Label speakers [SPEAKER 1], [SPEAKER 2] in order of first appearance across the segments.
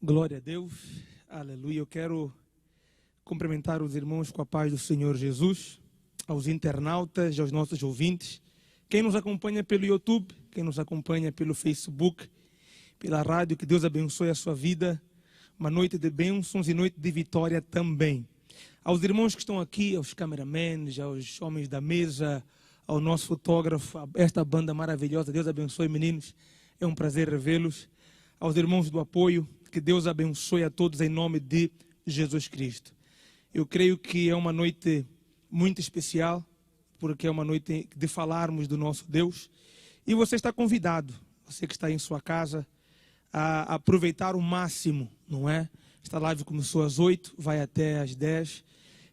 [SPEAKER 1] Glória a Deus, aleluia. Eu quero cumprimentar os irmãos com a paz do Senhor Jesus, aos internautas, aos nossos ouvintes, quem nos acompanha pelo YouTube, quem nos acompanha pelo Facebook, pela rádio, que Deus abençoe a sua vida, uma noite de bênçãos e noite de vitória também. Aos irmãos que estão aqui, aos cameramans, aos homens da mesa, ao nosso fotógrafo, a esta banda maravilhosa, Deus abençoe, meninos, é um prazer revê-los. Aos irmãos do apoio, que Deus abençoe a todos em nome de Jesus Cristo. Eu creio que é uma noite muito especial, porque é uma noite de falarmos do nosso Deus. E você está convidado, você que está em sua casa, a aproveitar o máximo, não é? Esta live começou às 8, vai até às 10.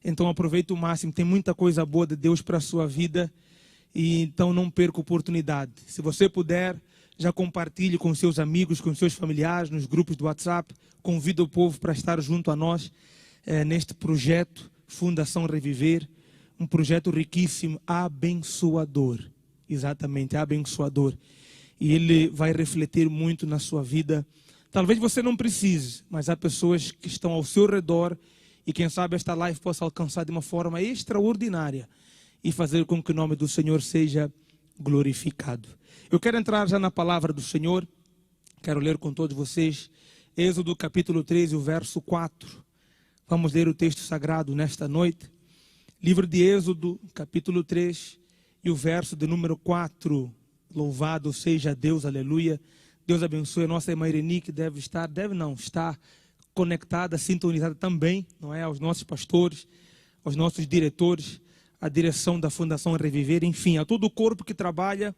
[SPEAKER 1] Então aproveite o máximo, tem muita coisa boa de Deus para a sua vida. E então não perca a oportunidade. Se você puder, já compartilhe com seus amigos, com seus familiares, nos grupos do WhatsApp. Convida o povo para estar junto a nós neste projeto Fundação Reviver. Um projeto riquíssimo, abençoador. Exatamente, abençoador. E ele vai refletir muito na sua vida. Talvez você não precise, mas há pessoas que estão ao seu redor e quem sabe esta live possa alcançar de uma forma extraordinária e fazer com que o nome do Senhor seja glorificado. Eu quero entrar já na palavra do Senhor, quero ler com todos vocês Êxodo capítulo 13, o verso 4. Vamos ler o texto sagrado nesta noite. Livro de Êxodo, capítulo 3, e o verso de número 4. Louvado seja Deus, aleluia. Deus abençoe a nossa irmã Irene, que está conectada, sintonizada também, não é? Aos nossos pastores, aos nossos diretores, a direção da Fundação Reviver, enfim, a todo o corpo que trabalha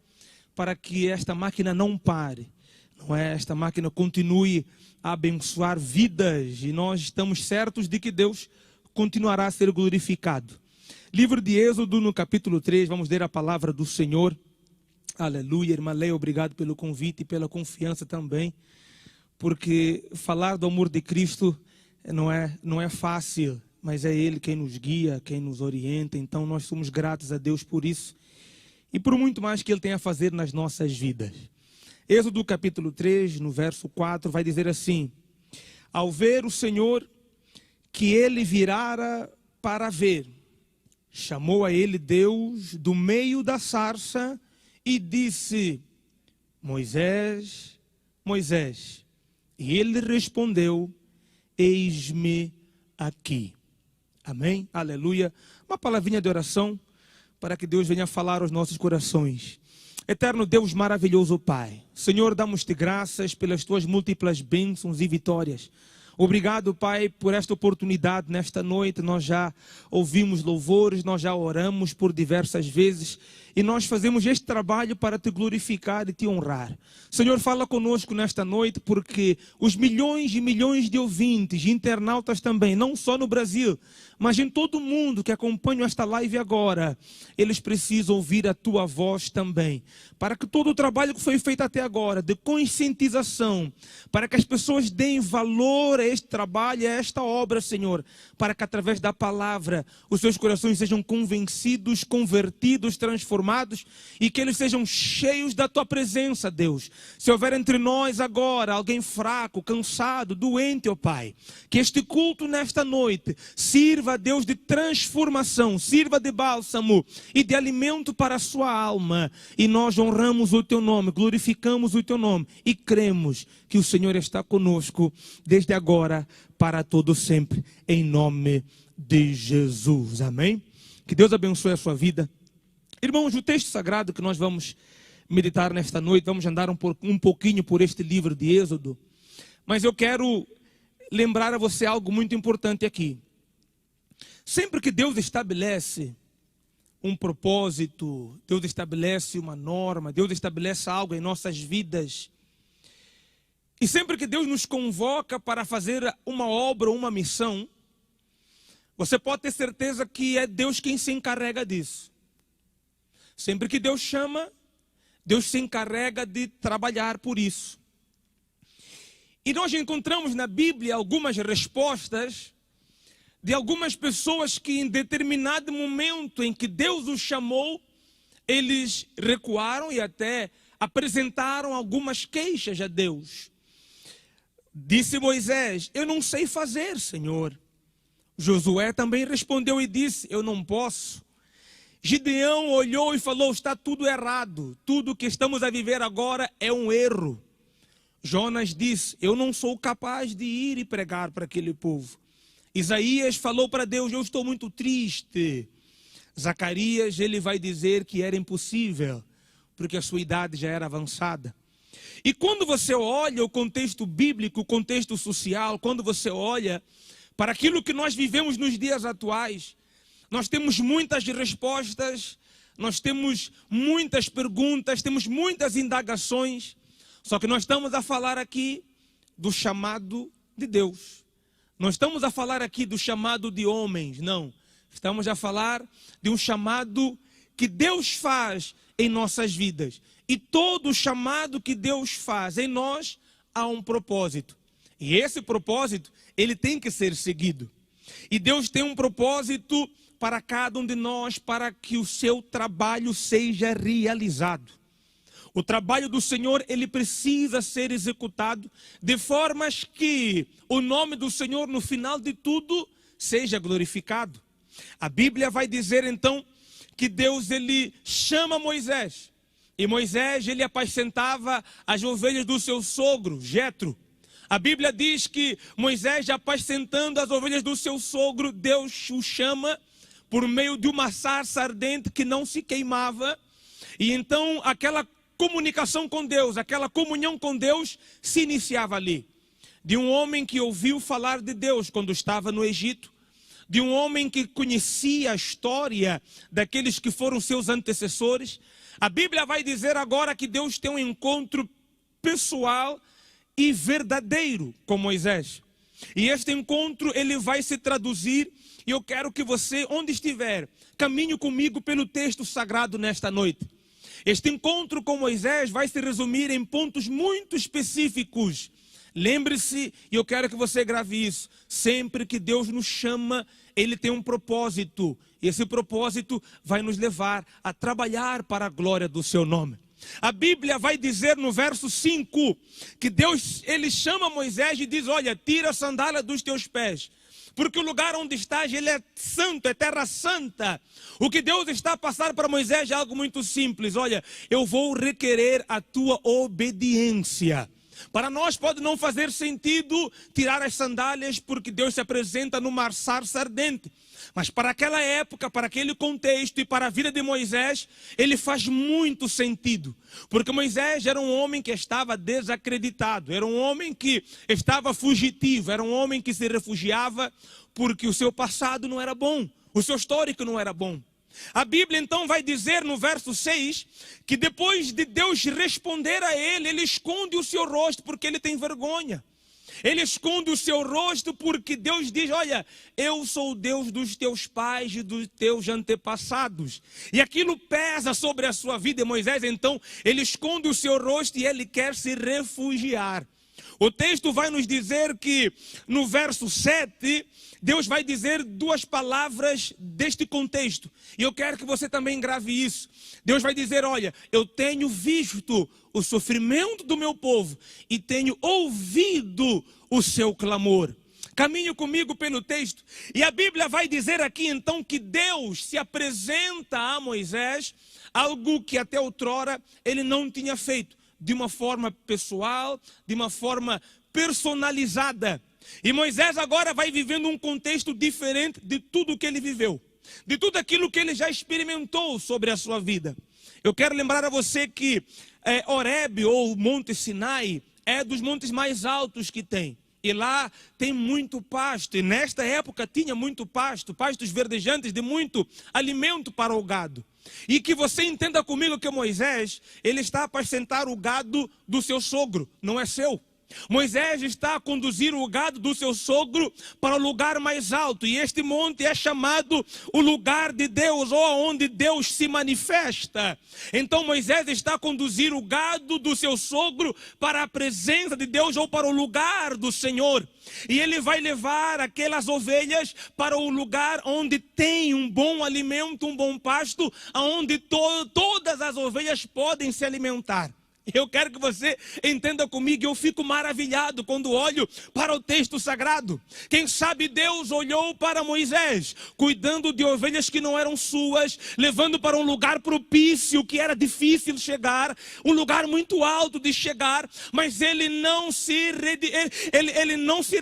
[SPEAKER 1] para que esta máquina não pare, não é? Esta máquina continue a abençoar vidas e nós estamos certos de que Deus continuará a ser glorificado. Livro de Êxodo, no capítulo 3, vamos ler a palavra do Senhor. Aleluia, irmã Leia, obrigado pelo convite e pela confiança também, porque falar do amor de Cristo não é fácil, mas é Ele quem nos guia, quem nos orienta, então nós somos gratos a Deus por isso e por muito mais que Ele tem a fazer nas nossas vidas. Êxodo capítulo 3, no verso 4, vai dizer assim: ao ver o Senhor que ele virara para ver, chamou a ele Deus do meio da sarça e disse: Moisés, Moisés. E ele respondeu: eis-me aqui. Amém? Aleluia. Uma palavrinha de oração para que Deus venha falar aos nossos corações. Eterno Deus, maravilhoso Pai, Senhor, damos-te graças pelas tuas múltiplas bênçãos e vitórias. Obrigado, Pai, por esta oportunidade nesta noite. Nós já ouvimos louvores, nós já oramos por diversas vezes e nós fazemos este trabalho para te glorificar e te honrar. Senhor, fala conosco nesta noite, porque os milhões e milhões de ouvintes, internautas também, não só no Brasil, mas em todo o mundo que acompanham esta live agora, eles precisam ouvir a tua voz também, para que todo o trabalho que foi feito até agora, de conscientização, para que as pessoas deem valor a este trabalho, a esta obra, Senhor, para que através da palavra os seus corações sejam convencidos, convertidos, transformados e que eles sejam cheios da tua presença, Deus. Se houver entre nós agora alguém fraco, cansado, doente, ó Pai, que este culto nesta noite sirva, Deus, de transformação, sirva de bálsamo e de alimento para a sua alma, e nós honramos o teu nome, glorificamos o teu nome e cremos que o Senhor está conosco desde agora para todo sempre, em nome de Jesus. Amém? Que Deus abençoe a sua vida. Irmãos, o texto sagrado que nós vamos meditar nesta noite, vamos andar um pouquinho por este livro de Êxodo, mas eu quero lembrar a você algo muito importante aqui. Sempre que Deus estabelece um propósito, Deus estabelece uma norma, Deus estabelece algo em nossas vidas, e sempre que Deus nos convoca para fazer uma obra ou uma missão, você pode ter certeza que é Deus quem se encarrega disso. Sempre que Deus chama, Deus se encarrega de trabalhar por isso. E nós encontramos na Bíblia algumas respostas de algumas pessoas que em determinado momento em que Deus os chamou, eles recuaram e até apresentaram algumas queixas a Deus. Disse Moisés: eu não sei fazer, Senhor. Josué também respondeu e disse: eu não posso. Gideão olhou e falou: está tudo errado. Tudo que estamos a viver agora é um erro. Jonas disse: eu não sou capaz de ir e pregar para aquele povo. Isaías falou para Deus: eu estou muito triste. Zacarias, ele vai dizer que era impossível, porque a sua idade já era avançada. E quando você olha o contexto bíblico, o contexto social, quando você olha para aquilo que nós vivemos nos dias atuais, nós temos muitas respostas, nós temos muitas perguntas, temos muitas indagações, só que nós estamos a falar aqui do chamado de Deus. Não estamos a falar aqui do chamado de homens, não. Estamos a falar de um chamado que Deus faz em nossas vidas. E todo chamado que Deus faz em nós há um propósito. E esse propósito, ele tem que ser seguido. E Deus tem um propósito para cada um de nós, para que o seu trabalho seja realizado. O trabalho do Senhor, ele precisa ser executado de formas que o nome do Senhor, no final de tudo, seja glorificado. A Bíblia vai dizer então que Deus, ele chama Moisés. E Moisés, ele apacentava as ovelhas do seu sogro, Jetro. A Bíblia diz que Moisés, apacentando as ovelhas do seu sogro, Deus o chama por meio de uma sarça ardente que não se queimava. E então aquela comunicação com Deus, aquela comunhão com Deus se iniciava ali. De um homem que ouviu falar de Deus quando estava no Egito, de um homem que conhecia a história daqueles que foram seus antecessores. A Bíblia vai dizer agora que Deus tem um encontro pessoal e verdadeiro com Moisés. E este encontro, ele vai se traduzir, e eu quero que você, onde estiver, caminhe comigo pelo texto sagrado nesta noite. Este encontro com Moisés vai se resumir em pontos muito específicos. Lembre-se, e eu quero que você grave isso, sempre que Deus nos chama, Ele tem um propósito. E esse propósito vai nos levar a trabalhar para a glória do seu nome. A Bíblia vai dizer no verso 5, que Deus, ele chama Moisés e diz: olha, tira a sandália dos teus pés, porque o lugar onde estás, ele é santo, é terra santa. O que Deus está a passar para Moisés é algo muito simples. Olha, eu vou requerer a tua obediência. Para nós pode não fazer sentido tirar as sandálias, porque Deus se apresenta numa sarça ardente. Mas para aquela época, para aquele contexto e para a vida de Moisés, ele faz muito sentido. Porque Moisés era um homem que estava desacreditado, era um homem que estava fugitivo, era um homem que se refugiava porque o seu passado não era bom, o seu histórico não era bom. A Bíblia então vai dizer no verso 6, que depois de Deus responder a ele, ele esconde o seu rosto porque ele tem vergonha. Ele esconde o seu rosto porque Deus diz: olha, eu sou o Deus dos teus pais e dos teus antepassados. E aquilo pesa sobre a sua vida. E Moisés então, ele esconde o seu rosto e ele quer se refugiar. O texto vai nos dizer que no verso 7, Deus vai dizer duas palavras deste contexto. E eu quero que você também grave isso. Deus vai dizer: olha, eu tenho visto o sofrimento do meu povo e tenho ouvido o seu clamor. Caminhe comigo pelo texto. E a Bíblia vai dizer aqui então que Deus se apresenta a Moisés, algo que até outrora ele não tinha feito. De uma forma pessoal, de uma forma personalizada. E Moisés agora vai vivendo um contexto diferente de tudo que ele viveu, de tudo aquilo que ele já experimentou sobre a sua vida. Eu quero lembrar a você que Horebe, ou Monte Sinai, é dos montes mais altos que tem. E lá tem muito pasto, e nesta época tinha muito pasto, pastos verdejantes de muito alimento para o gado. E que você entenda comigo que Moisés, ele está a apacentar o gado do seu sogro, não é seu. Moisés está a conduzir o gado do seu sogro para o lugar mais alto. E este monte é chamado o lugar de Deus, ou onde Deus se manifesta. Então Moisés está a conduzir o gado do seu sogro para a presença de Deus, ou para o lugar do Senhor. E ele vai levar aquelas ovelhas para o lugar onde tem um bom alimento, um bom pasto, onde todas as ovelhas podem se alimentar. Eu quero que você entenda comigo, eu fico maravilhado quando olho para o texto sagrado. Quem sabe Deus olhou para Moisés, cuidando de ovelhas que não eram suas, levando para um lugar propício, que era difícil chegar, um lugar muito alto de chegar, mas ele não se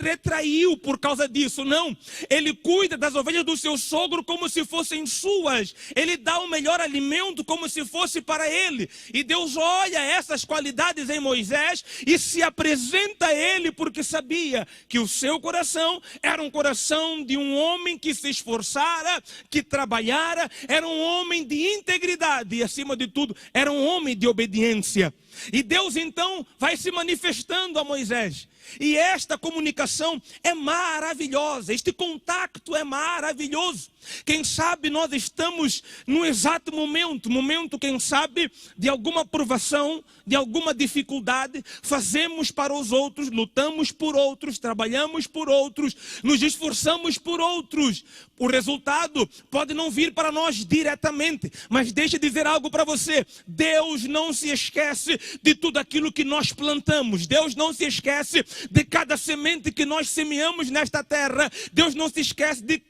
[SPEAKER 1] retraiu por causa disso, não. Ele cuida das ovelhas do seu sogro como se fossem suas, ele dá o melhor alimento como se fosse para ele, e Deus olha essas qualidades em Moisés e se apresenta a ele, porque sabia que o seu coração era um coração de um homem que se esforçara, que trabalhara, era um homem de integridade e, acima de tudo, era um homem de obediência. E Deus então vai se manifestando a Moisés. E esta comunicação é maravilhosa, este contato é maravilhoso. Quem sabe nós estamos no exato momento, quem sabe, de alguma provação, de alguma dificuldade, fazemos para os outros, lutamos por outros, trabalhamos por outros, nos esforçamos por outros. O resultado pode não vir para nós diretamente, mas deixa eu dizer algo para você: Deus não se esquece de tudo aquilo que nós plantamos, Deus não se esquece de cada semente que nós semeamos nesta terra, Deus não se esquece de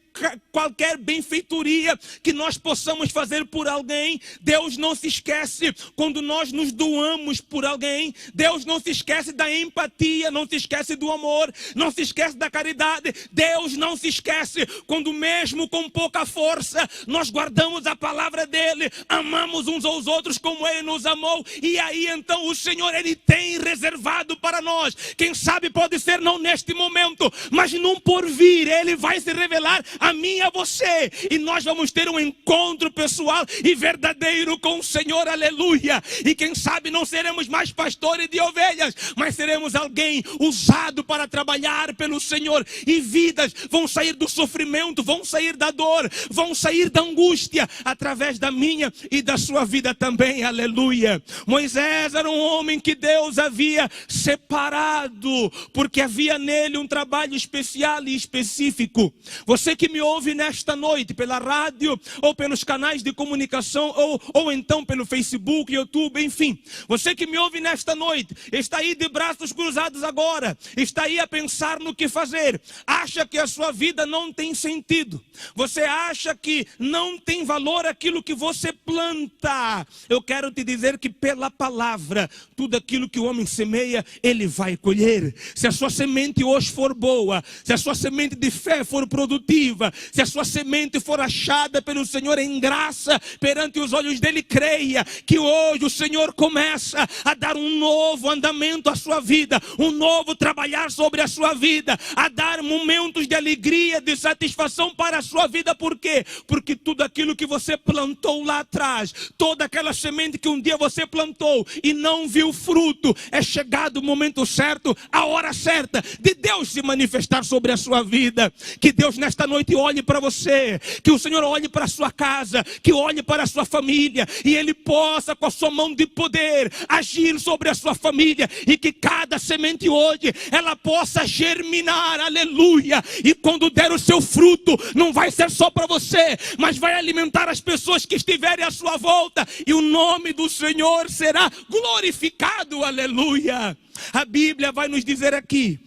[SPEAKER 1] qualquer benfeitoria que nós possamos fazer por alguém. Deus não se esquece quando nós nos doamos por alguém. Deus não se esquece da empatia, não se esquece do amor, não se esquece da caridade. Deus não se esquece quando, mesmo com pouca força, nós guardamos a palavra dele, amamos uns aos outros como ele nos amou. E aí então o Senhor, ele tem reservado para nós, quem sabe pode ser não neste momento, mas num porvir, ele vai se revelar a mim e a você, e nós vamos ter um encontro pessoal e verdadeiro com o Senhor, aleluia. E quem sabe não seremos mais pastores de ovelhas, mas seremos alguém usado para trabalhar pelo Senhor, e vidas vão sair do sofrimento, vão sair da dor, vão sair da angústia, através da minha e da sua vida também, aleluia. Moisés era um homem que Deus havia separado, porque havia nele um trabalho especial e específico. Você que me ouve nesta noite pela rádio ou pelos canais de comunicação ou então pelo Facebook, YouTube, enfim, você que me ouve nesta noite, está aí de braços cruzados agora, está aí a pensar no que fazer, acha que a sua vida não tem sentido, você acha que não tem valor aquilo que você planta. Eu quero te dizer que pela palavra, tudo aquilo que o homem semeia, ele vai colher. Se a sua semente hoje for boa, se a sua semente de fé for produtiva, se a sua semente for achada pelo Senhor em graça perante os olhos dele, creia que hoje o Senhor começa a dar um novo andamento à sua vida, um novo trabalhar sobre a sua vida, a dar momentos de alegria, de satisfação para a sua vida. Por quê? Porque tudo aquilo que você plantou lá atrás, toda aquela semente que um dia você plantou e não viu fruto, é chegado o momento certo, a hora certa de Deus se manifestar sobre a sua vida. Que Deus nesta noite olhe para você, que o Senhor olhe para a sua casa, que olhe para a sua família, e Ele possa com a sua mão de poder agir sobre a sua família, e que cada semente hoje ela possa germinar, aleluia, e quando der o seu fruto, não vai ser só para você, mas vai alimentar as pessoas que estiverem à sua volta, e o nome do Senhor será glorificado, aleluia. A Bíblia vai nos dizer aqui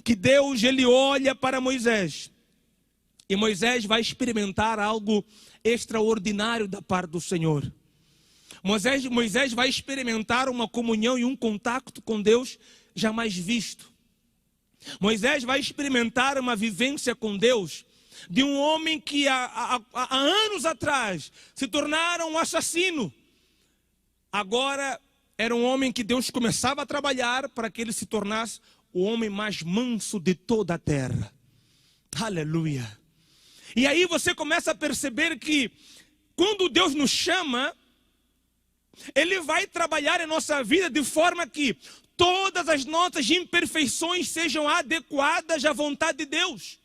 [SPEAKER 1] que Deus, ele olha para Moisés, e Moisés vai experimentar algo extraordinário da parte do Senhor. Moisés vai experimentar uma comunhão e um contato com Deus jamais visto. Moisés vai experimentar uma vivência com Deus de um homem que há anos atrás se tornara um assassino. Agora era um homem que Deus começava a trabalhar para que ele se tornasse o homem mais manso de toda a terra. Aleluia. E aí você começa a perceber que quando Deus nos chama, Ele vai trabalhar em nossa vida de forma que todas as nossas imperfeições sejam adequadas à vontade de Deus.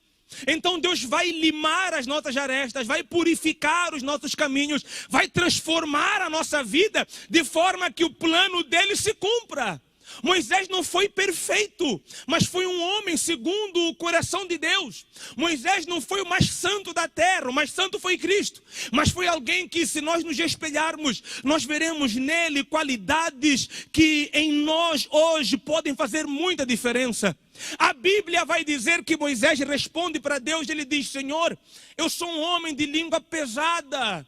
[SPEAKER 1] Então Deus vai limar as nossas arestas, vai purificar os nossos caminhos, vai transformar a nossa vida de forma que o plano dele se cumpra. Moisés não foi perfeito, mas foi um homem segundo o coração de Deus. Moisés não foi o mais santo da terra, o mais santo foi Cristo. Mas foi alguém que, se nós nos espelharmos, nós veremos nele qualidades que em nós hoje podem fazer muita diferença. A Bíblia vai dizer que Moisés responde para Deus, ele diz: Senhor, eu sou um homem de língua pesada.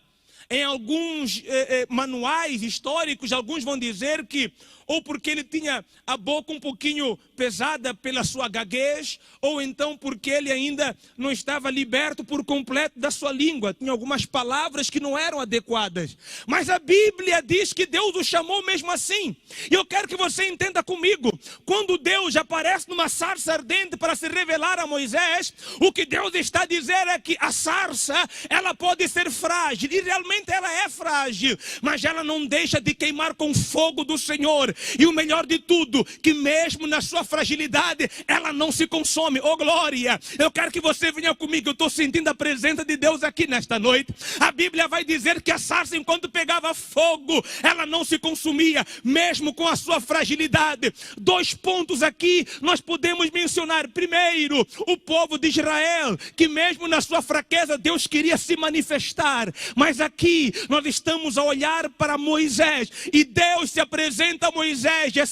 [SPEAKER 1] Em alguns manuais históricos, alguns vão dizer que ou porque ele tinha a boca um pouquinho pesada pela sua gaguez, ou então porque ele ainda não estava liberto por completo da sua língua. Tinha algumas palavras que não eram adequadas. Mas a Bíblia diz que Deus o chamou mesmo assim. E eu quero que você entenda comigo. Quando Deus aparece numa sarça ardente para se revelar a Moisés, o que Deus está dizendo é que a sarça, ela pode ser frágil. E realmente ela é frágil. Mas ela não deixa de queimar com o fogo do Senhor. E o melhor de tudo, que mesmo na sua fragilidade, ela não se consome. Oh glória, eu quero que você venha comigo, eu estou sentindo a presença de Deus aqui nesta noite. A Bíblia vai dizer que a sarça, enquanto pegava fogo, ela não se consumia, mesmo com a sua fragilidade. 2 pontos aqui nós podemos mencionar. Primeiro, o povo de Israel, que mesmo na sua fraqueza, Deus queria se manifestar. Mas aqui nós estamos a olhar para Moisés, e Deus se apresenta a Moisés,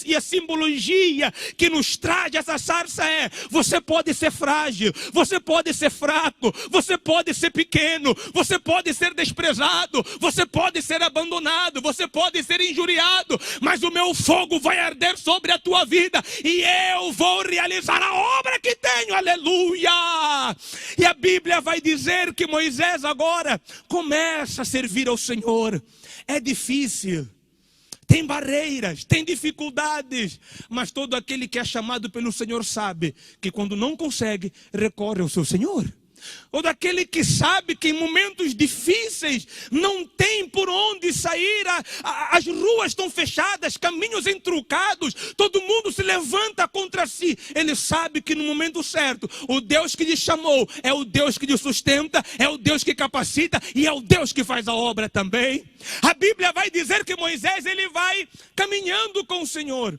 [SPEAKER 1] e a simbologia que nos traz essa sarça é: você pode ser frágil, você pode ser fraco, você pode ser pequeno, você pode ser desprezado, você pode ser abandonado, você pode ser injuriado, mas o meu fogo vai arder sobre a tua vida, e eu vou realizar a obra que tenho, aleluia. E a Bíblia vai dizer que Moisés agora começa a servir ao Senhor. É difícil, tem barreiras, tem dificuldades, mas todo aquele que é chamado pelo Senhor sabe que quando não consegue, recorre ao seu Senhor. Ou daquele que sabe que em momentos difíceis não tem por onde sair, as ruas estão fechadas, caminhos entrucados, todo mundo se levanta contra si. Ele sabe que no momento certo, o Deus que lhe chamou é o Deus que lhe sustenta, é o Deus que capacita e é o Deus que faz a obra também. A Bíblia vai dizer que Moisés, ele vai caminhando com o Senhor,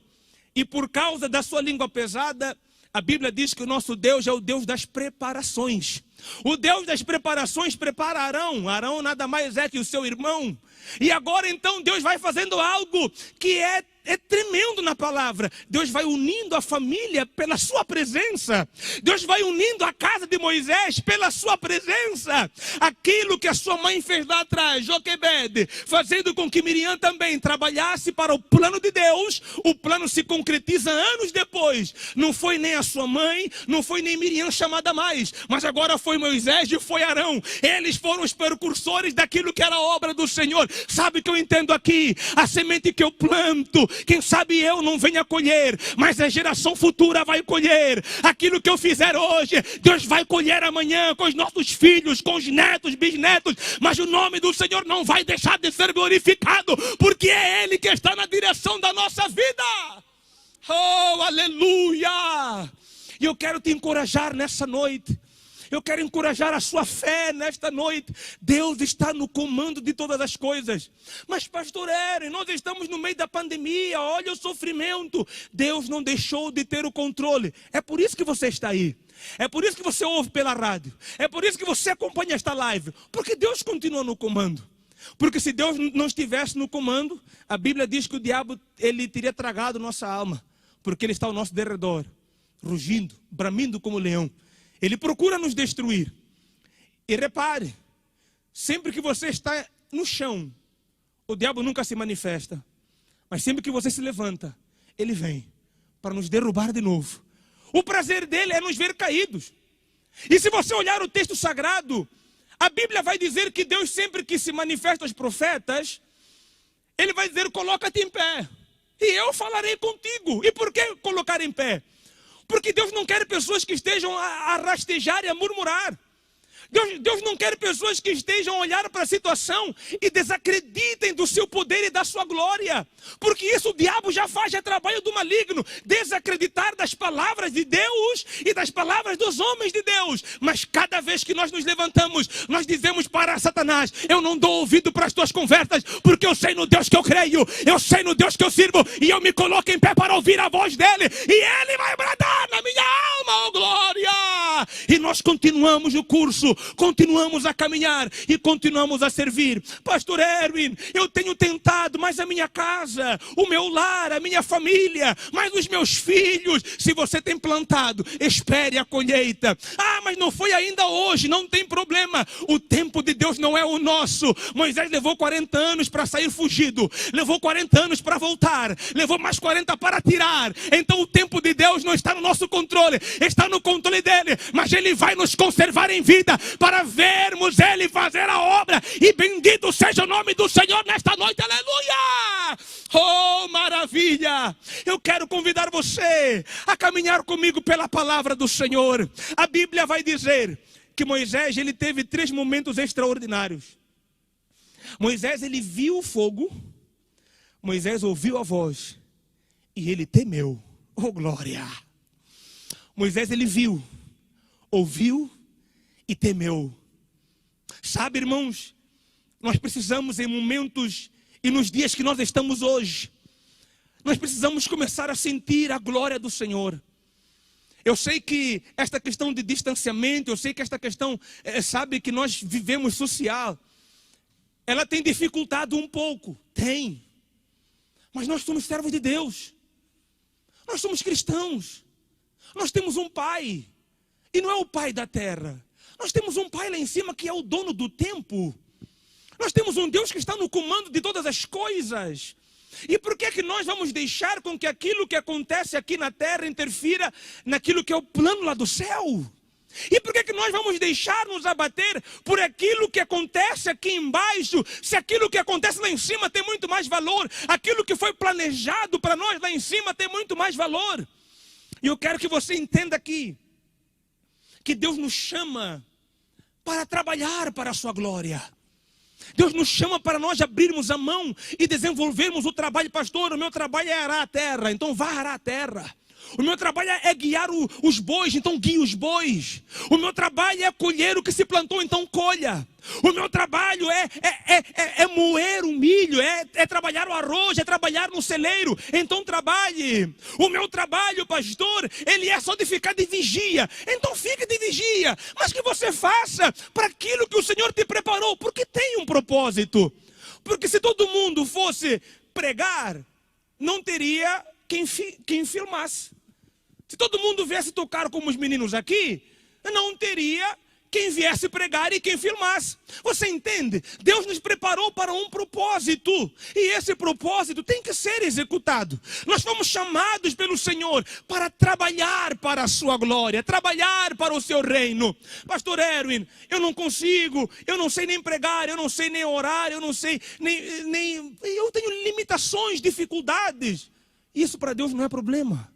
[SPEAKER 1] e por causa da sua língua pesada, a Bíblia diz que o nosso Deus é o Deus das preparações. O Deus das preparações prepara Arão. Arão nada mais é que o seu irmão. E agora então Deus vai fazendo algo que é tremendo na palavra. Deus vai unindo a família pela sua presença. Deus vai unindo a casa de Moisés pela sua presença. Aquilo que a sua mãe fez lá atrás, Joquebede, fazendo com que Miriam também trabalhasse para o plano de Deus, o plano se concretiza anos depois. Não foi nem a sua mãe, não foi nem Miriam chamada mais, mas agora foi Moisés e foi Arão. Eles foram os precursores daquilo que era a obra do Senhor. Sabe o que eu entendo aqui? A semente que eu planto, quem sabe eu não venha colher, mas a geração futura vai colher. Aquilo que eu fizer hoje, Deus vai colher amanhã com os nossos filhos, com os netos, bisnetos. Mas o nome do Senhor não vai deixar de ser glorificado, porque é Ele que está na direção da nossa vida. Oh, aleluia! E eu quero te encorajar nessa noite. Eu quero encorajar a sua fé nesta noite. Deus está no comando de todas as coisas. Mas pastor Eren, nós estamos no meio da pandemia, olha o sofrimento. Deus não deixou de ter o controle. É por isso que você está aí. É por isso que você ouve pela rádio. É por isso que você acompanha esta live. Porque Deus continua no comando. Porque se Deus não estivesse no comando, a Bíblia diz que o diabo, ele teria tragado nossa alma. Porque ele está ao nosso derredor, rugindo, bramindo como leão. Ele procura nos destruir. E repare, sempre que você está no chão, o diabo nunca se manifesta. Mas sempre que você se levanta, ele vem para nos derrubar de novo. O prazer dele é nos ver caídos. E se você olhar o texto sagrado, a Bíblia vai dizer que Deus, sempre que se manifesta aos profetas, ele vai dizer: coloca-te em pé, e eu falarei contigo. E por que colocar em pé? Porque Deus não quer pessoas que estejam a rastejar e a murmurar. Deus não quer pessoas que estejam a olhar para a situação e desacreditem do seu poder e da sua glória. Porque isso o diabo já faz, é trabalho do maligno. Desacreditar das palavras de Deus e das palavras dos homens de Deus. Mas cada vez que nós nos levantamos, nós dizemos para Satanás: eu não dou ouvido para as tuas conversas, porque eu sei no Deus que eu creio, eu sei no Deus que eu sirvo, e eu me coloco em pé para ouvir a voz dele, e ele vai bradar na minha alma, oh glória! E nós continuamos o curso, continuamos a caminhar e continuamos a servir. Pastor Erwin, eu tenho tentado, mas a minha casa, o meu lar, a minha família, mas os meus filhos. Se você tem plantado, espere a colheita. Ah, mas não foi ainda hoje, não tem problema. O tempo de Deus não é o nosso. Moisés levou 40 anos para sair fugido, levou 40 anos para voltar, levou mais 40 para tirar. Então o tempo de Deus não está no nosso controle, está no controle dele. Mas ele vai nos conservar em vida para vermos ele fazer a obra. E bendito seja o nome do Senhor nesta noite, aleluia! Oh, maravilha! Eu quero convidar você a caminhar comigo pela palavra do Senhor. A Bíblia vai dizer que Moisés, ele teve 3 momentos extraordinários. Moisés, ele viu o fogo, Moisés ouviu a voz e ele temeu. Oh, glória! Moisés, ele viu, ouviu e temeu. Sabe, irmãos, nós precisamos em momentos e nos dias que nós estamos hoje, nós precisamos começar a sentir a glória do Senhor. Eu sei que esta questão de distanciamento, eu sei que esta questão, sabe, que nós vivemos social, ela tem dificultado um pouco, tem. Mas nós somos servos de Deus, nós somos cristãos, nós temos um Pai, e não é o Pai da terra. Nós temos um Pai lá em cima que é o dono do tempo. Nós temos um Deus que está no comando de todas as coisas. E por que é que nós vamos deixar com que aquilo que acontece aqui na terra interfira naquilo que é o plano lá do céu? E por que é que nós vamos deixar nos abater por aquilo que acontece aqui embaixo, se aquilo que acontece lá em cima tem muito mais valor? Aquilo que foi planejado para nós lá em cima tem muito mais valor. E eu quero que você entenda aqui que Deus nos chama para trabalhar para a sua glória. Deus nos chama para nós abrirmos a mão e desenvolvermos o trabalho. Pastor, o meu trabalho é arar a terra, então vá arar a terra. O meu trabalho é guiar os bois, então guie os bois. O meu trabalho é colher o que se plantou, então colha. O meu trabalho é moer o milho, é trabalhar o arroz, é trabalhar no celeiro, então trabalhe. O meu trabalho, pastor, ele é só de ficar de vigia, então fique de vigia. Mas que você faça para aquilo que o Senhor te preparou, porque tem um propósito. Porque se todo mundo fosse pregar, não teria quem filmasse. Se todo mundo viesse tocar como os meninos aqui, não teria quem viesse pregar e quem filmasse. Você entende? Deus nos preparou para um propósito, e esse propósito tem que ser executado. Nós fomos chamados pelo Senhor para trabalhar para a sua glória, trabalhar para o seu reino. Pastor Erwin, eu não consigo, eu não sei nem pregar, eu não sei nem orar, eu não sei nem eu tenho limitações, dificuldades. Isso para Deus não é problema,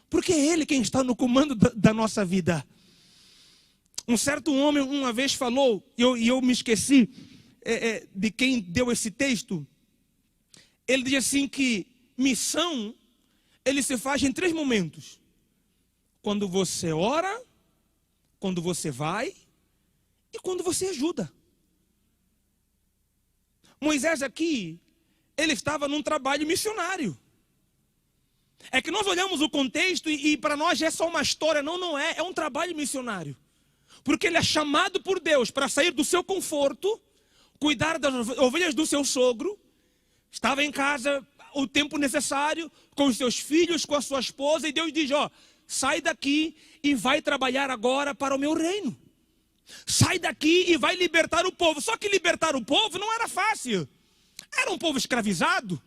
[SPEAKER 1] porque é Ele quem está no comando da nossa vida. Um certo homem uma vez falou, e eu me esqueci de quem deu esse texto. Ele diz assim que missão, ele se faz em 3 momentos. Quando você ora, quando você vai e quando você ajuda. Moisés aqui, ele estava num trabalho missionário. É que nós olhamos o contexto e para nós é só uma história. Não é, é um trabalho missionário. Porque ele é chamado por Deus para sair do seu conforto, cuidar das ovelhas do seu sogro, estava em casa o tempo necessário, com os seus filhos, com a sua esposa, e Deus diz, sai daqui e vai trabalhar agora para o meu reino. Sai daqui e vai libertar o povo. Só que libertar o povo não era fácil. Era um povo escravizado,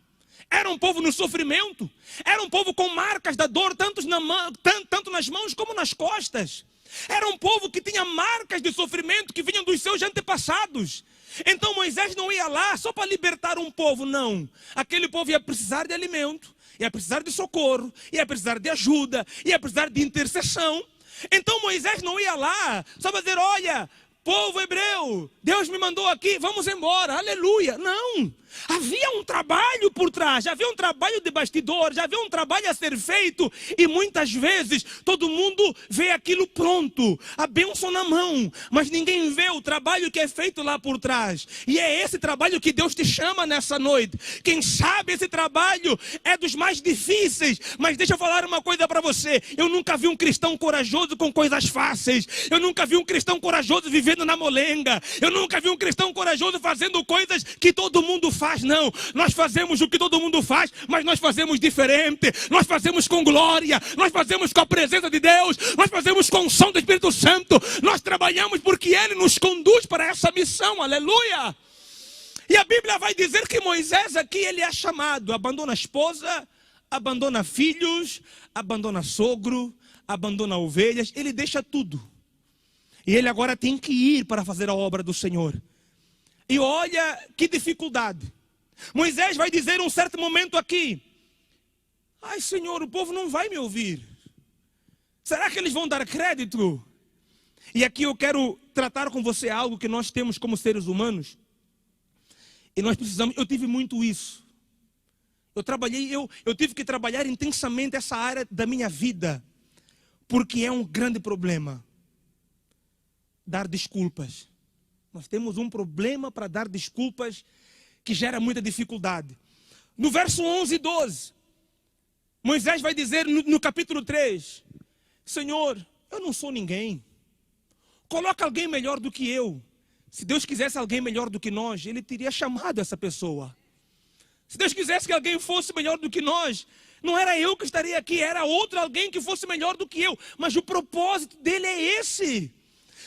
[SPEAKER 1] era um povo no sofrimento, era um povo com marcas da dor, tanto nas mãos como nas costas. Era um povo que tinha marcas de sofrimento que vinham dos seus antepassados. Então Moisés não ia lá só para libertar um povo, não. Aquele povo ia precisar de alimento, ia precisar de socorro, ia precisar de ajuda, ia precisar de intercessão. Então Moisés não ia lá só para dizer, olha, povo hebreu, Deus me mandou aqui, vamos embora, aleluia. Não, havia um trabalho por trás, havia um trabalho de bastidor, já havia um trabalho a ser feito. E muitas vezes todo mundo vê aquilo pronto, a bênção na mão, mas ninguém vê o trabalho que é feito lá por trás. E é esse trabalho que Deus te chama nessa noite. Quem sabe esse trabalho é dos mais difíceis, mas deixa eu falar uma coisa para você. Eu nunca vi um cristão corajoso com coisas fáceis. Eu nunca vi um cristão corajoso vivendo na molenga. Eu nunca vi um cristão corajoso fazendo coisas que todo mundo faz, não. Nós fazemos o que todo mundo faz, mas nós fazemos diferente. Nós fazemos com glória, nós fazemos com a presença de Deus, nós fazemos com o som do Espírito Santo. Nós trabalhamos porque Ele nos conduz para essa missão, aleluia. E a Bíblia vai dizer que Moisés aqui, ele é chamado, abandona a esposa, abandona filhos, abandona sogro, abandona ovelhas, ele deixa tudo. E ele agora tem que ir para fazer a obra do Senhor. E olha que dificuldade. Moisés vai dizer em um certo momento aqui: ai Senhor, o povo não vai me ouvir. Será que eles vão dar crédito? E aqui eu quero tratar com você algo que nós temos como seres humanos. E nós precisamos, eu tive muito isso. Eu tive que trabalhar intensamente essa área da minha vida. Porque é um grande problema dar desculpas. Nós temos um problema para dar desculpas que gera muita dificuldade. No verso 11 e 12, Moisés vai dizer no capítulo 3, Senhor, eu não sou ninguém. Coloca alguém melhor do que eu. Se Deus quisesse alguém melhor do que nós, Ele teria chamado essa pessoa. Se Deus quisesse que alguém fosse melhor do que nós, não era eu que estaria aqui, era outro alguém que fosse melhor do que eu. Mas o propósito dele é esse.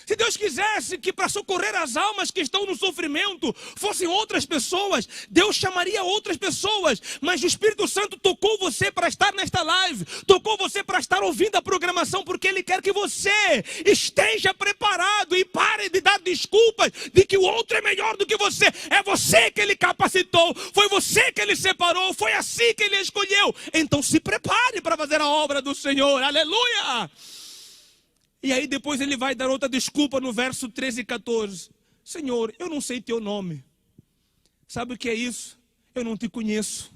[SPEAKER 1] Se Deus quisesse que para socorrer as almas que estão no sofrimento fossem outras pessoas, Deus chamaria outras pessoas. Mas o Espírito Santo tocou você para estar nesta live, tocou você para estar ouvindo a programação, porque Ele quer que você esteja preparado e pare de dar desculpas de que o outro é melhor do que você. É você que Ele capacitou, foi você que Ele separou, foi assim que Ele escolheu. Então se prepare para fazer a obra do Senhor, aleluia! E aí depois ele vai dar outra desculpa no verso 13 e 14. Senhor, eu não sei teu nome. Sabe o que é isso? Eu não te conheço.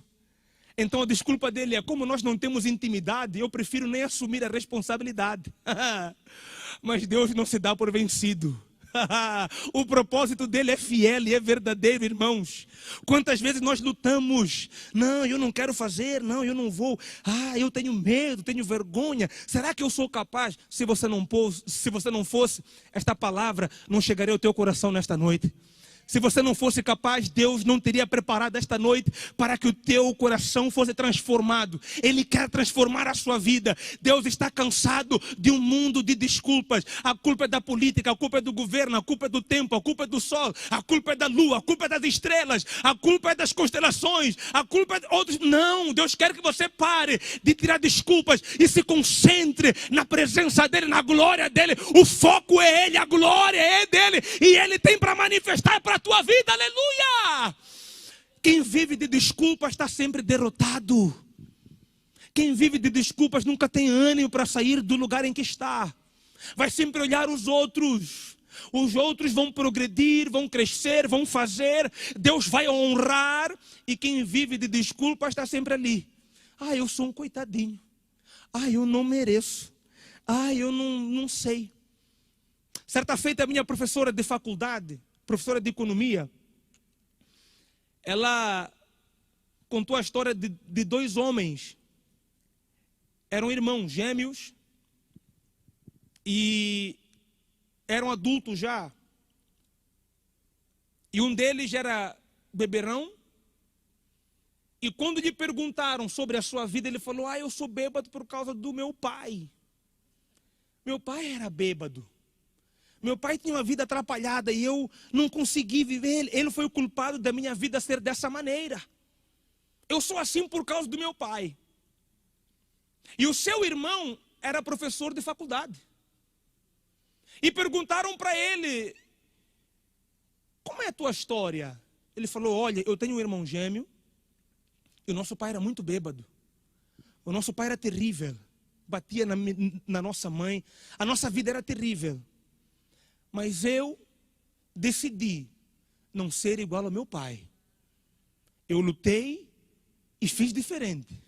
[SPEAKER 1] Então a desculpa dele é, como nós não temos intimidade, eu prefiro nem assumir a responsabilidade. Mas Deus não se dá por vencido. O propósito dele é fiel e é verdadeiro, irmãos. Quantas vezes nós lutamos? Não, eu não quero fazer, não, eu não vou. Eu tenho medo, tenho vergonha. Será que eu sou capaz? Se você não fosse, esta palavra não chegaria ao teu coração nesta noite. Se você não fosse capaz, Deus não teria preparado esta noite para que o teu coração fosse transformado. Ele quer transformar a sua vida. Deus está cansado de um mundo de desculpas. A culpa é da política, a culpa é do governo, a culpa é do tempo, a culpa é do sol, a culpa é da lua, a culpa é das estrelas, a culpa é das constelações, a culpa é de outros. Não, Deus quer que você pare de tirar desculpas e se concentre na presença dEle, na glória dEle. O foco é Ele, a glória é dEle e Ele tem para manifestar para a tua vida, aleluia! Quem vive de desculpas está sempre derrotado. Quem vive de desculpas nunca tem ânimo para sair do lugar em que está. Vai sempre olhar os outros. Os outros vão progredir, vão crescer, vão fazer. Deus vai honrar. E quem vive de desculpas está sempre ali. Eu sou um coitadinho. Eu não mereço. Eu não sei. Certa feita a minha professora de faculdade, professora de economia, ela contou a história de dois homens. Eram irmãos gêmeos e eram adultos já. E um deles era beberrão. E quando lhe perguntaram sobre a sua vida, ele falou: eu sou bêbado por causa do meu pai. Meu pai era bêbado. Meu pai tinha uma vida atrapalhada e eu não consegui viver. Ele foi o culpado da minha vida ser dessa maneira. Eu sou assim por causa do meu pai. E o seu irmão era professor de faculdade. E perguntaram para ele: como é a tua história? Ele falou: olha, eu tenho um irmão gêmeo e o nosso pai era muito bêbado. O nosso pai era terrível. Batia na nossa mãe. A nossa vida era terrível. Mas eu decidi não ser igual ao meu pai. Eu lutei e fiz diferente.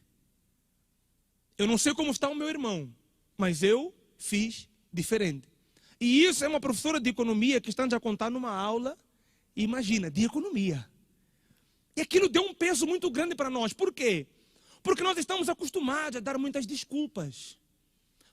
[SPEAKER 1] Eu não sei como está o meu irmão, mas eu fiz diferente. E isso é uma professora de economia que está a contar numa aula, imagina, de economia. E aquilo deu um peso muito grande para nós. Por quê? Porque nós estamos acostumados a dar muitas desculpas.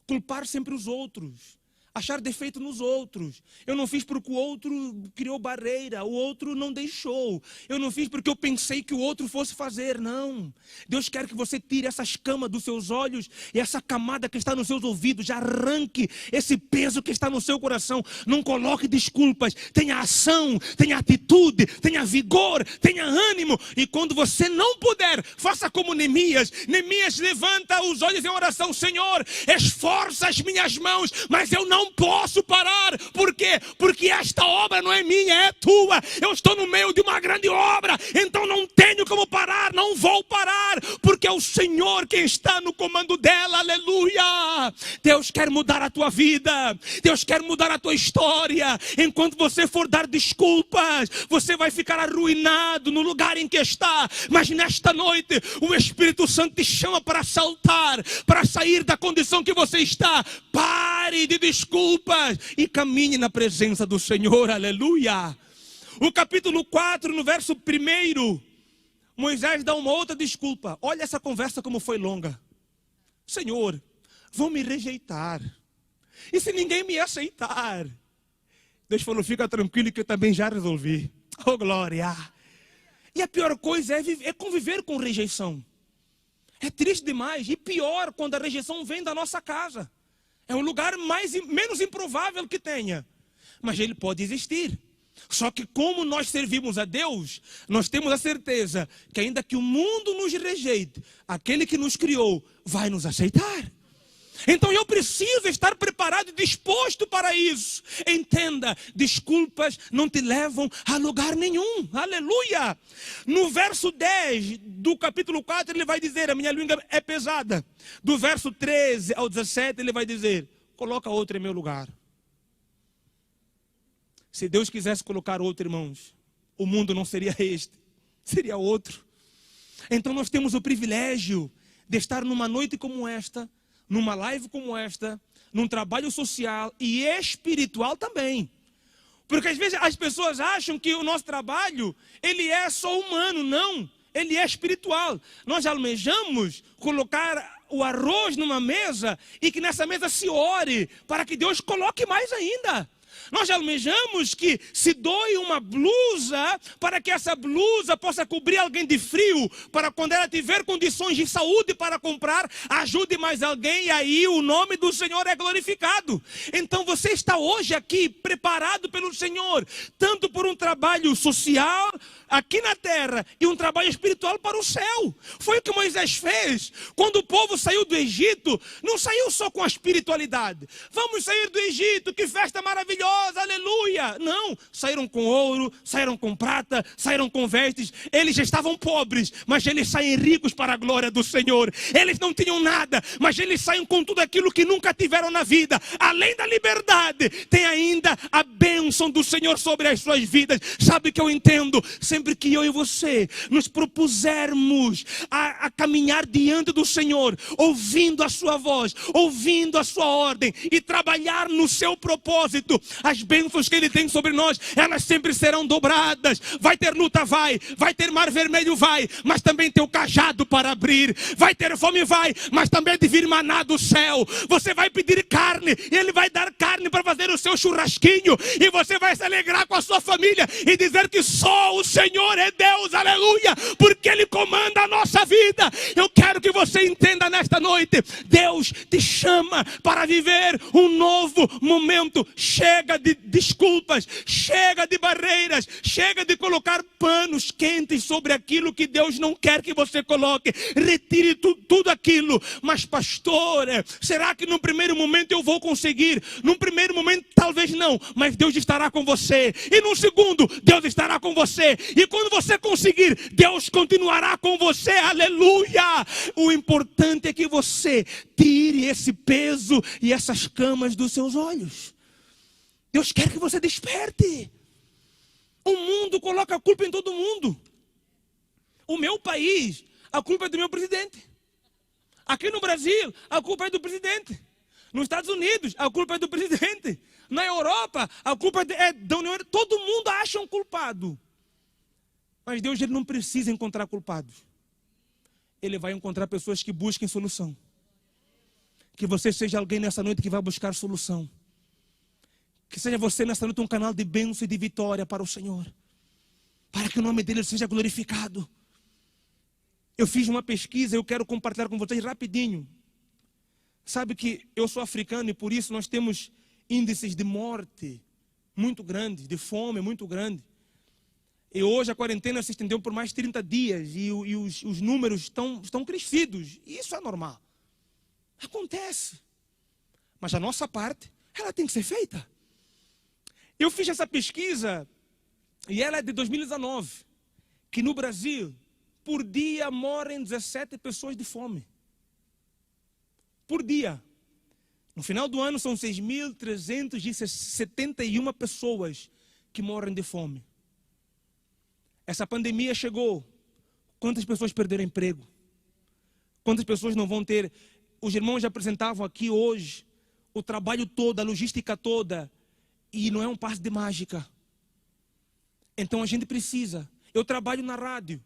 [SPEAKER 1] Culpar sempre os outros. Achar defeito nos outros. Eu não fiz porque o outro criou barreira, o outro não deixou. Eu não fiz porque eu pensei que o outro fosse fazer. Não. Deus quer que você tire essa escama dos seus olhos e essa camada que está nos seus ouvidos. Já arranque esse peso que está no seu coração. Não coloque desculpas. Tenha ação, tenha atitude, tenha vigor, tenha ânimo. E quando você não puder, faça como Neemias. Neemias levanta os olhos em oração. Senhor, esforça as minhas mãos, mas eu não posso parar. Por quê? Porque esta obra não é minha, é tua. Eu estou no meio de uma grande obra, então não tenho como parar, não vou parar, porque é o Senhor quem está no comando dela. Aleluia! Deus quer mudar a tua vida, Deus quer mudar a tua história. Enquanto você for dar desculpas, você vai ficar arruinado no lugar em que está. Mas nesta noite, o Espírito Santo te chama para saltar, para sair da condição que você está. Pare de desculpas e caminhe na presença do Senhor. Aleluia! O capítulo 4, no verso 1, Moisés dá uma outra desculpa. Olha essa conversa como foi longa. Senhor, vão me rejeitar. E se ninguém me aceitar? Deus falou, fica tranquilo que eu também já resolvi. Oh, glória! E a pior coisa é conviver com rejeição. É triste demais. E pior quando a rejeição vem da nossa casa. É o lugar menos improvável que tenha. Mas ele pode existir. Só que como nós servimos a Deus, nós temos a certeza que ainda que o mundo nos rejeite, aquele que nos criou vai nos aceitar. Então eu preciso estar preparado e disposto para isso. Entenda, desculpas não te levam a lugar nenhum. Aleluia! No verso 10 do capítulo 4 ele vai dizer, a minha língua é pesada. Do verso 13 ao 17 ele vai dizer, coloca outro em meu lugar. Se Deus quisesse colocar outro, irmãos, o mundo não seria este, seria outro. Então nós temos o privilégio de estar numa noite como esta, numa live como esta, num trabalho social e espiritual também. Porque às vezes as pessoas acham que o nosso trabalho, ele é só humano. Não, ele é espiritual. Nós almejamos colocar o arroz numa mesa e que nessa mesa se ore para que Deus coloque mais ainda. Nós almejamos que se doe uma blusa para que essa blusa possa cobrir alguém de frio, para quando ela tiver condições de saúde para comprar, ajude mais alguém e aí o nome do Senhor é glorificado. Então você está hoje aqui preparado pelo Senhor, tanto por um trabalho social aqui na terra e um trabalho espiritual para o céu. Foi o que Moisés fez. Quando o povo saiu do Egito, não saiu só com a espiritualidade. Vamos sair do Egito, que festa maravilhosa. Aleluia! Não, saíram com ouro, saíram com prata, saíram com vestes. Eles já estavam pobres, mas eles saem ricos para a glória do Senhor. Eles não tinham nada, mas eles saem com tudo aquilo que nunca tiveram na vida. Além da liberdade, tem ainda a bênção do Senhor sobre as suas vidas. Sabe o que eu entendo? Sempre que eu e você nos propusermos a caminhar diante do Senhor, ouvindo a sua voz, ouvindo a sua ordem e trabalhar no seu propósito, as bênçãos que Ele tem sobre nós, elas sempre serão dobradas. Vai ter luta, vai ter mar vermelho, vai, mas também tem o cajado para abrir. Vai ter fome, vai, mas também de vir maná do céu. Você vai pedir carne e Ele vai dar carne para fazer o seu churrasquinho, e você vai se alegrar com a sua família e dizer que só o Senhor é Deus, aleluia, porque Ele comanda a nossa vida. Eu quero que você entenda nesta noite, Deus te chama para viver um novo momento. Chega de desculpas, chega de barreiras, chega de colocar panos quentes sobre aquilo que Deus não quer que você coloque. Retire tudo aquilo. Mas pastor, será que no primeiro momento eu vou conseguir? Num primeiro momento talvez não, mas Deus estará com você. E no segundo, Deus estará com você. E quando você conseguir, Deus continuará com você. Aleluia! O importante é que você tire esse peso e essas camas dos seus olhos. Deus quer que você desperte. O mundo coloca a culpa em todo mundo. O meu país, a culpa é do meu presidente. Aqui no Brasil, a culpa é do presidente. Nos Estados Unidos, a culpa é do presidente. Na Europa, a culpa é da União Europeia. Todo mundo acha um culpado. Mas Deus, ele não precisa encontrar culpados. Ele vai encontrar pessoas que busquem solução. Que você seja alguém nessa noite que vai buscar solução. Que seja você nessa noite um canal de bênção e de vitória para o Senhor. Para que o nome dele seja glorificado. Eu fiz uma pesquisa, eu quero compartilhar com vocês rapidinho. Sabe que eu sou africano e por isso nós temos índices de morte muito grandes, de fome muito grande. E hoje a quarentena se estendeu por mais de 30 dias e os números estão crescidos. E isso é normal. Acontece. Mas a nossa parte, ela tem que ser feita. Eu fiz essa pesquisa e ela é de 2019. Que no Brasil, por dia, morrem 17 pessoas de fome. Por dia. No final do ano são 6.371 pessoas que morrem de fome. Essa pandemia chegou. Quantas pessoas perderam emprego? Quantas pessoas não vão ter? Os irmãos já apresentavam aqui hoje o trabalho todo, a logística toda. E não é um passe de mágica. Então a gente precisa. Eu trabalho na rádio.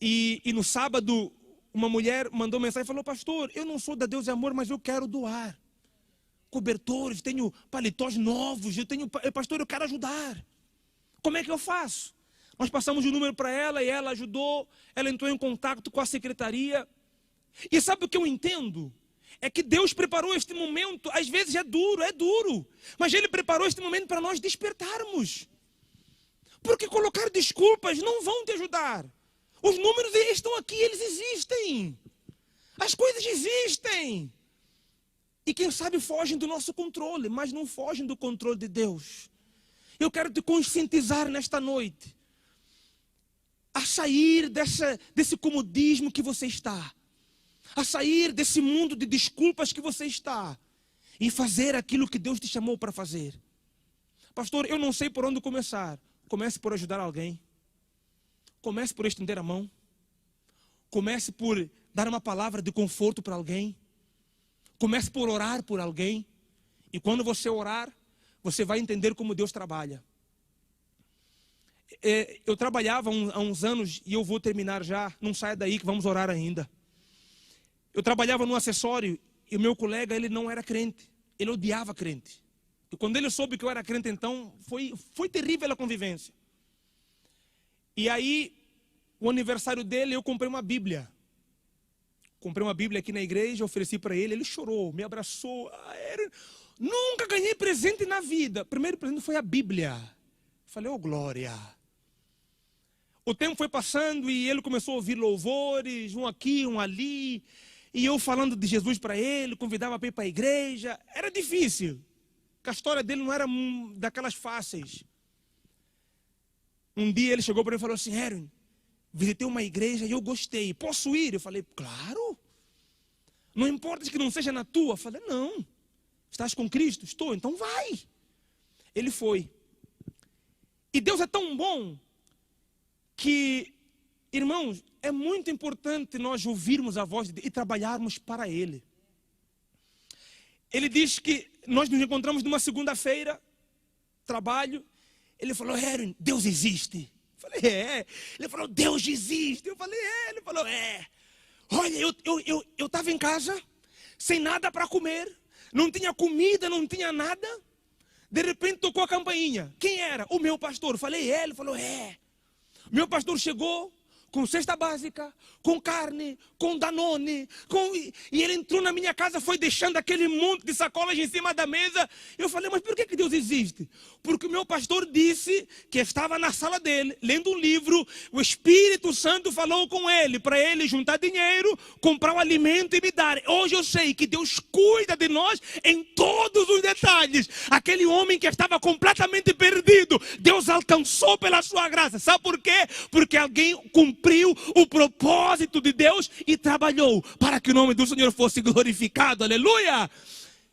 [SPEAKER 1] E no sábado, uma mulher mandou mensagem e falou: pastor, eu não sou da Deus e Amor, mas eu quero doar cobertores, tenho paletós novos, pastor, eu quero ajudar. Como é que eu faço? Nós passamos o número para ela e ela ajudou, ela entrou em contato com a secretaria. E sabe o que eu entendo? É que Deus preparou este momento, às vezes é duro, mas Ele preparou este momento para nós despertarmos. Porque colocar desculpas não vão te ajudar. Os números estão aqui, eles existem. As coisas existem. E quem sabe fogem do nosso controle, mas não fogem do controle de Deus. Eu quero te conscientizar nesta noite a sair desse comodismo que você está, a sair desse mundo de desculpas que você está e fazer aquilo que Deus te chamou para fazer. Pastor, eu não sei por onde começar. Comece por ajudar alguém. Comece por estender a mão. Comece por dar uma palavra de conforto para alguém. Comece por orar por alguém. E quando você orar, você vai entender como Deus trabalha. Eu trabalhava há uns anos, e eu vou terminar já, não saia daí que vamos orar ainda. Eu trabalhava num acessório, e o meu colega, ele não era crente. Ele odiava crente. E quando ele soube que eu era crente, então, foi terrível a convivência. E aí, o aniversário dele, eu comprei uma Bíblia. Comprei uma Bíblia aqui na igreja, ofereci para ele, ele chorou, me abraçou. Nunca ganhei presente na vida. O primeiro presente foi a Bíblia. Falei, oh glória. O tempo foi passando e ele começou a ouvir louvores, um aqui, um ali. E eu falando de Jesus para ele, convidava para ir para a igreja. Era difícil, porque a história dele não era daquelas fáceis. Um dia ele chegou para mim e falou assim, Aaron, visitei uma igreja e eu gostei, posso ir? Eu falei, claro. Não importa que não seja na tua. Eu falei, não. Estás com Cristo? Estou, então vai. Ele foi. E Deus é tão bom que, irmãos, é muito importante nós ouvirmos a voz de Deus e trabalharmos para Ele. Ele diz que nós nos encontramos numa segunda-feira, trabalho. Ele falou, Aaron, Deus existe. Eu falei, é. Ele falou, Deus existe. Eu falei, é. Ele falou, é. Olha, eu estava em casa, sem nada para comer, não tinha comida, não tinha nada. De repente tocou a campainha. Quem era? O meu pastor. Eu falei, é. Ele falou, é. Meu pastor chegou com cesta básica, com carne, com Danone, e ele entrou na minha casa, foi deixando aquele monte de sacolas em cima da mesa. Eu falei, mas por que Deus existe? Porque o meu pastor disse que estava na sala dele, lendo um livro, o Espírito Santo falou com ele, para ele juntar dinheiro, comprar um alimento e me dar. Hoje eu sei que Deus cuida de nós em todos os detalhes. Aquele homem que estava completamente perdido, Deus alcançou pela sua graça. Sabe por quê? Porque alguém cumpriu o propósito de Deus e trabalhou para que o nome do Senhor fosse glorificado, aleluia.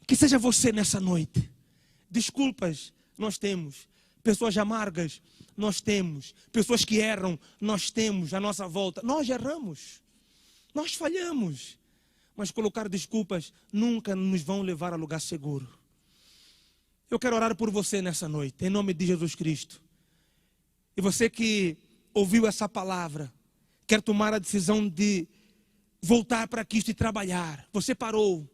[SPEAKER 1] Que seja você nessa noite. Desculpas nós temos, Pessoas amargas, nós temos. Pessoas que erram, nós temos à nossa volta. Nós erramos, nós falhamos. Mas colocar desculpas nunca nos vão levar a lugar seguro. Eu quero orar por você nessa noite, em nome de Jesus Cristo. E você que ouviu essa palavra, quer tomar a decisão de voltar para Cristo e trabalhar. Você parou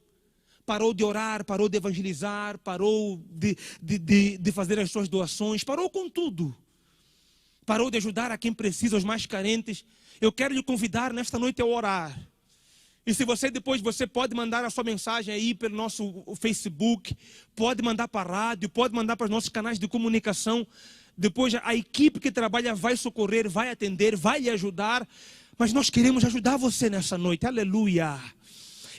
[SPEAKER 1] de orar, parou de evangelizar, parou de fazer as suas doações, parou com tudo. Parou de ajudar a quem precisa, os mais carentes. Eu quero lhe convidar nesta noite a orar. E se você depois, você pode mandar a sua mensagem aí pelo nosso Facebook, pode mandar para a rádio, pode mandar para os nossos canais de comunicação. Depois a equipe que trabalha vai socorrer, vai atender, vai lhe ajudar. Mas nós queremos ajudar você nessa noite, aleluia.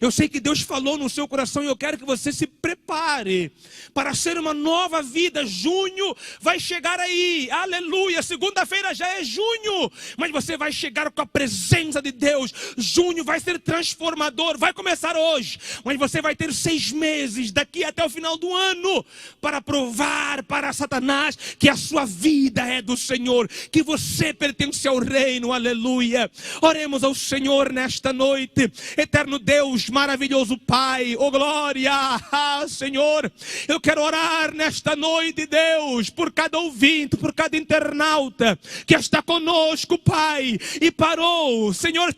[SPEAKER 1] Eu sei que Deus falou no seu coração e eu quero que você se prepare para ser uma nova vida. Junho vai chegar aí, aleluia. Segunda-feira já é junho, mas você vai chegar com a presença de Deus. Junho vai ser transformador, vai começar hoje, mas você vai ter 6 meses daqui até o final do ano para provar para Satanás que a sua vida é do Senhor, que você pertence ao reino, aleluia. Oremos ao Senhor nesta noite. Eterno Deus, maravilhoso Pai, oh glória, Senhor, eu quero orar nesta noite, Deus, por cada ouvinte, por cada internauta que está conosco, Pai, e parou, Senhor,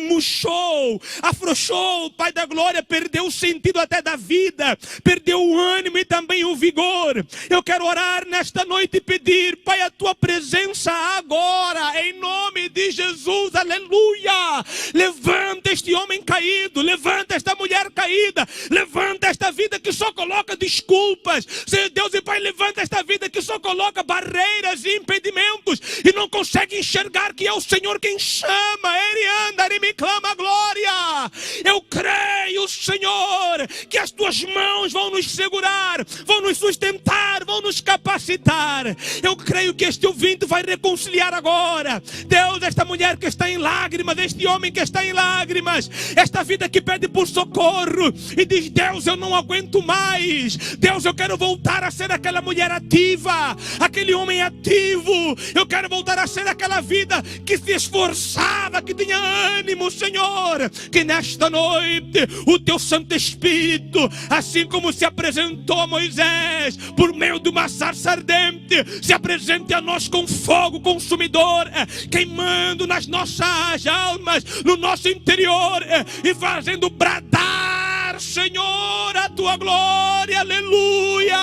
[SPEAKER 1] murchou, afrouxou, Pai da glória, perdeu o sentido até da vida, perdeu o ânimo e também o vigor. Eu quero orar nesta noite e pedir, Pai, a tua presença agora, em nome de Jesus, aleluia. Levanta este homem caído, levanta esta mulher caída, levanta esta vida que só coloca desculpas, Senhor Deus e Pai, levanta esta vida que só coloca barreiras e impedimentos e não consegue enxergar que é o Senhor quem chama. Ele anda, ele me clama a glória. Eu creio, Senhor, que as tuas mãos vão nos segurar, vão nos sustentar, vão nos capacitar. Eu creio que este ouvinte vai reconciliar agora, Deus, esta mulher que está em lágrimas, este homem que está em lágrimas, esta vida que pede por socorro e diz: Deus, eu não aguento mais, Deus, eu quero voltar a ser aquela mulher ativa, aquele homem ativo, eu quero voltar a ser aquela vida que se esforçava, que tinha ânimo, Senhor, que nesta noite o teu Santo Espírito, assim como se apresentou a Moisés por meio de uma sarça ardente, se apresente a nós com fogo consumidor, queimando nas nossas almas, no nosso interior, e fazendo bradar, Senhor, a tua glória, aleluia.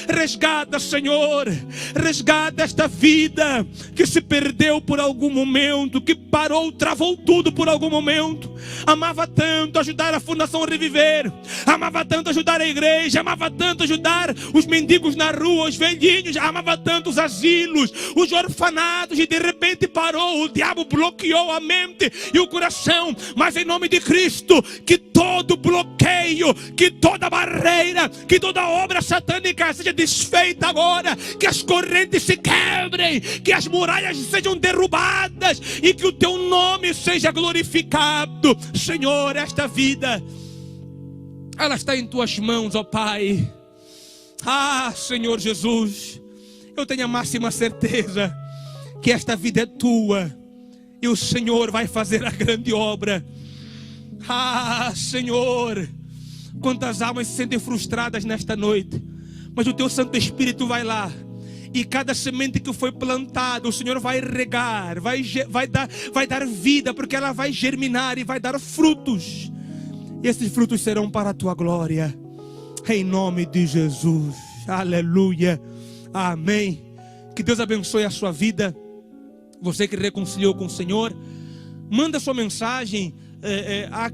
[SPEAKER 1] Resgata, Senhor, resgata esta vida que se perdeu por algum momento, que parou, travou tudo por algum momento. Amava tanto ajudar a Fundação Reviver, amava tanto ajudar a igreja, amava tanto ajudar os mendigos na rua, os velhinhos, amava tanto os asilos, os orfanatos, e de repente parou, o diabo bloqueou a mente e o coração. Mas em nome de Cristo, que todo bloqueio, que toda barreira, que toda obra satânica seja desfeita agora, que as correntes se quebrem, que as muralhas sejam derrubadas e que o teu nome seja glorificado. Senhor, esta vida, ela está em tuas mãos, ó Pai. Senhor Jesus, eu tenho a máxima certeza que esta vida é tua e o Senhor vai fazer a grande obra. Senhor, quantas almas se sentem frustradas nesta noite, mas o teu Santo Espírito vai lá, e cada semente que foi plantada, o Senhor vai regar, vai dar vida, porque ela vai germinar e vai dar frutos. E esses frutos serão para a tua glória, em nome de Jesus, aleluia, amém. Que Deus abençoe a sua vida. Você que reconciliou com o Senhor, manda sua mensagem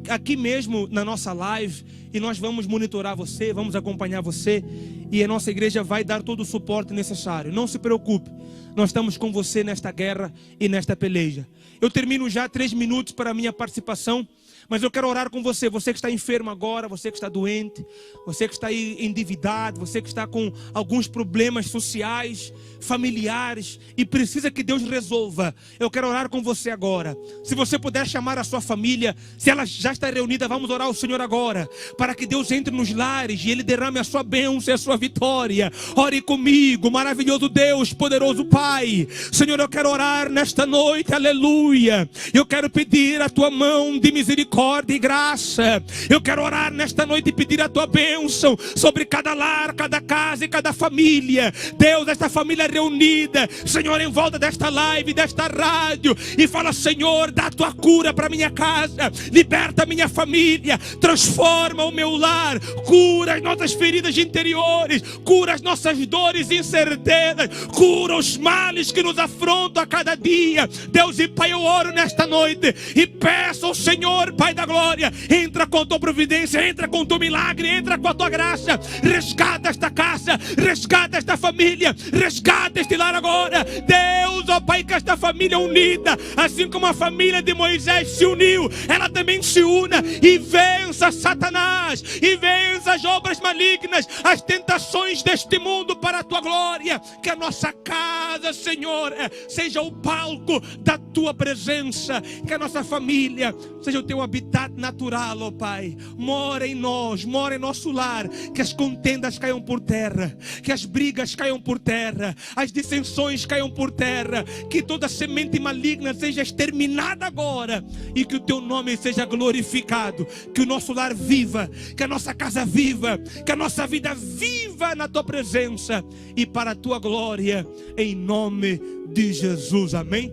[SPEAKER 1] aqui mesmo na nossa live, e nós vamos monitorar você, vamos acompanhar você, e a nossa igreja vai dar todo o suporte necessário. Não se preocupe, nós estamos com você nesta guerra e nesta peleja. Eu termino já 3 minutos para a minha participação, mas eu quero orar com você, você que está enfermo agora, você que está doente, você que está aí endividado, você que está com alguns problemas sociais, familiares, e precisa que Deus resolva. Eu quero orar com você agora. Se você puder chamar a sua família, se ela já está reunida, vamos orar ao Senhor agora, para que Deus entre nos lares e Ele derrame a sua bênção e a sua vitória. Ore comigo, maravilhoso Deus, poderoso Pai. Senhor, eu quero orar nesta noite, aleluia. Eu quero pedir a tua mão de misericórdia e graça. Eu quero orar nesta noite e pedir a tua bênção sobre cada lar, cada casa e cada família. Deus, esta família reunida, Senhor, em volta desta live, desta rádio, e fala: Senhor, dá a tua cura para minha casa, liberta a minha família, transforma o meu lar, cura as nossas feridas interiores, cura as nossas dores e incertezas, cura os males que nos afrontam a cada dia. Deus e Pai, eu oro nesta noite e peço ao Senhor, Pai da glória, entra com a tua providência, entra com o teu milagre, entra com a tua graça, resgata esta casa, resgata esta família, resgata este lar agora. Deus, ó Pai, que esta família unida, assim como a família de Moisés se uniu, ela também se una e vença Satanás, e vença as obras malignas, as tentações deste mundo para a tua glória. Que a nossa casa, Senhor, seja o palco da tua presença, que a nossa família seja o teu habitat natural, ó Pai. Mora em nós, mora em nosso lar, que as contendas caiam por terra, que as brigas caiam por terra, as dissensões caiam por terra, que toda semente maligna seja exterminada agora, e que o teu nome seja glorificado, que o nosso lar viva, que a nossa casa viva, que a nossa vida viva na tua presença e para a tua glória, em nome de Jesus, amém?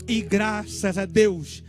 [SPEAKER 1] E graças a Deus.